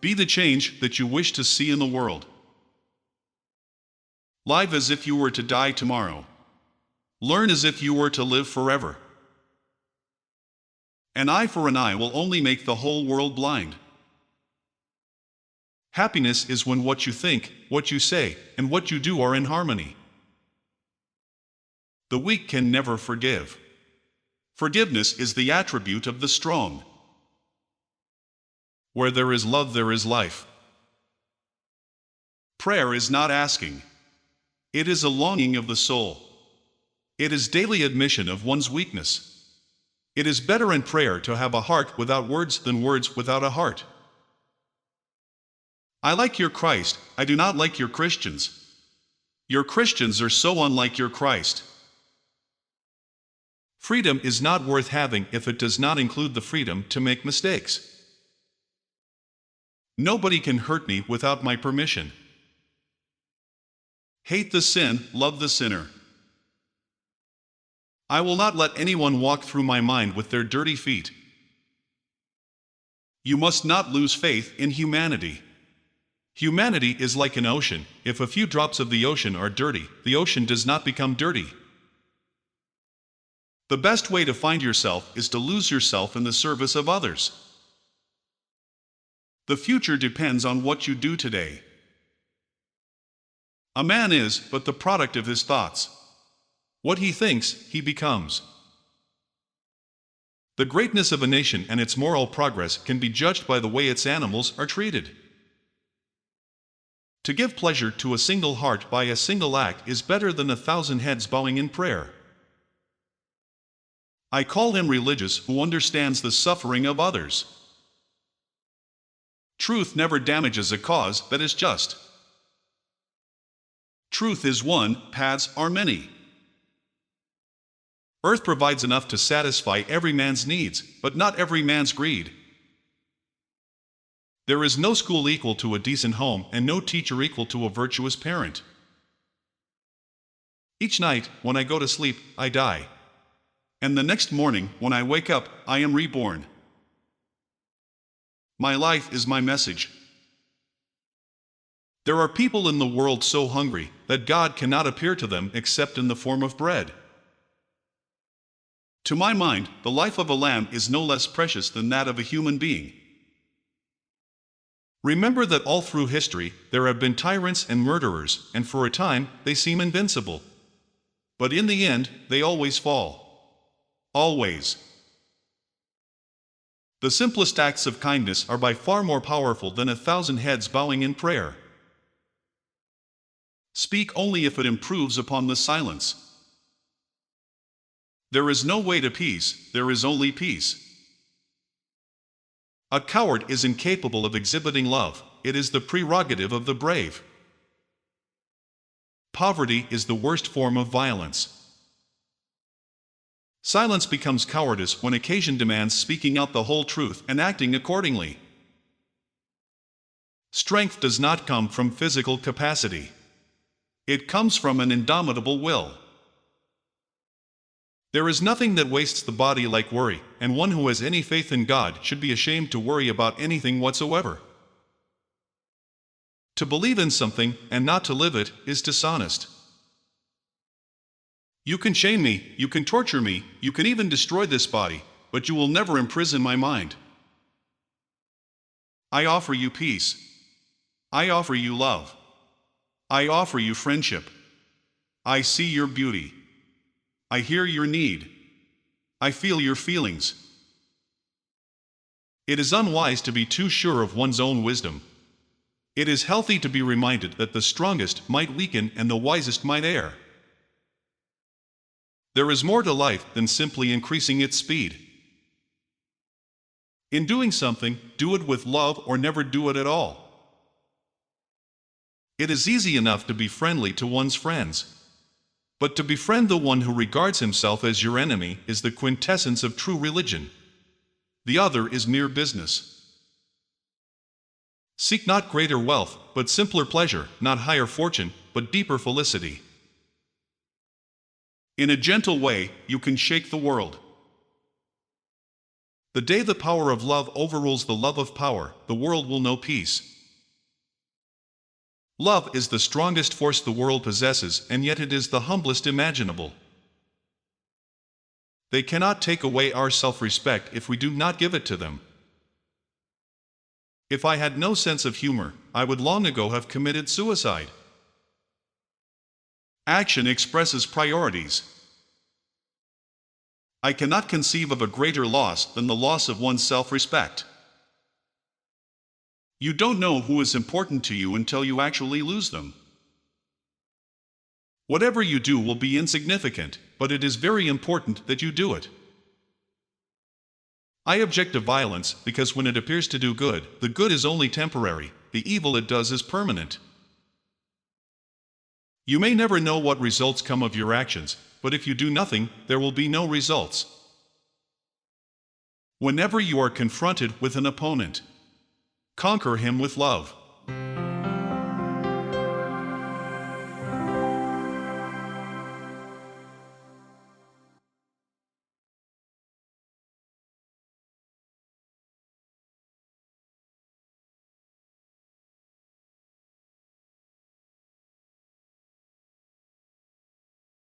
Be the change that you wish to see in the world. Live as if you were to die tomorrow. Learn as if you were to live forever. An eye for an eye will only make the whole world blind. Happiness is when what you think, what you say, and what you do are in harmony. The weak can never forgive. Forgiveness is the attribute of the strong. Where there is love, there is life. Prayer is not asking. It is a longing of the soul. It is daily admission of one's weakness. It is better in prayer to have a heart without words than words without a heart. I like your Christ, I do not like your Christians. Your Christians are so unlike your Christ. Freedom is not worth having if it does not include the freedom to make mistakes. Nobody can hurt me without my permission. Hate the sin, love the sinner. I will not let anyone walk through my mind with their dirty feet. You must not lose faith in humanity. Humanity is like an ocean. If a few drops of the ocean are dirty, the ocean does not become dirty. The best way to find yourself is to lose yourself in the service of others. The future depends on what you do today. A man is but the product of his thoughts. What he thinks, he becomes. The greatness of a nation and its moral progress can be judged by the way its animals are treated. To give pleasure to a single heart by a single act is better than 1,000 heads bowing in prayer. I call him religious who understands the suffering of others. Truth never damages a cause that is just. Truth is one, paths are many. Earth provides enough to satisfy every man's needs, but not every man's greed. There is no school equal to a decent home and no teacher equal to a virtuous parent. Each night, when I go to sleep, I die. And the next morning, when I wake up, I am reborn. My life is my message. There are people in the world so hungry that God cannot appear to them except in the form of bread. To my mind, the life of a lamb is no less precious than that of a human being. Remember that all through history, there have been tyrants and murderers, and for a time, they seem invincible. But in the end, they always fall. Always. The simplest acts of kindness are by far more powerful than 1,000 heads bowing in prayer. Speak only if it improves upon the silence. There is no way to peace, there is only peace. A coward is incapable of exhibiting love, it is the prerogative of the brave. Poverty is the worst form of violence. Silence becomes cowardice when occasion demands speaking out the whole truth and acting accordingly. Strength does not come from physical capacity. It comes from an indomitable will. There is nothing that wastes the body like worry, and one who has any faith in God should be ashamed to worry about anything whatsoever. To believe in something and not to live it is dishonest. You can chain me, you can torture me, you can even destroy this body, but you will never imprison my mind. I offer you peace. I offer you love. I offer you friendship. I see your beauty. I hear your need. I feel your feelings. It is unwise to be too sure of one's own wisdom. It is healthy to be reminded that the strongest might weaken and the wisest might err. There is more to life than simply increasing its speed. In doing something, do it with love or never do it at all. It is easy enough to be friendly to one's friends. But to befriend the one who regards himself as your enemy is the quintessence of true religion. The other is mere business. Seek not greater wealth, but simpler pleasure, not higher fortune, but deeper felicity. In a gentle way, you can shake the world. The day the power of love overrules the love of power, the world will know peace. Love is the strongest force the world possesses, and yet it is the humblest imaginable. They cannot take away our self-respect if we do not give it to them. If I had no sense of humor, I would long ago have committed suicide. Action expresses priorities. I cannot conceive of a greater loss than the loss of one's self-respect. You don't know who is important to you until you actually lose them. Whatever you do will be insignificant, but it is very important that you do it. I object to violence because when it appears to do good, the good is only temporary, the evil it does is permanent. You may never know what results come of your actions, but if you do nothing, there will be no results. Whenever you are confronted with an opponent, conquer him with love.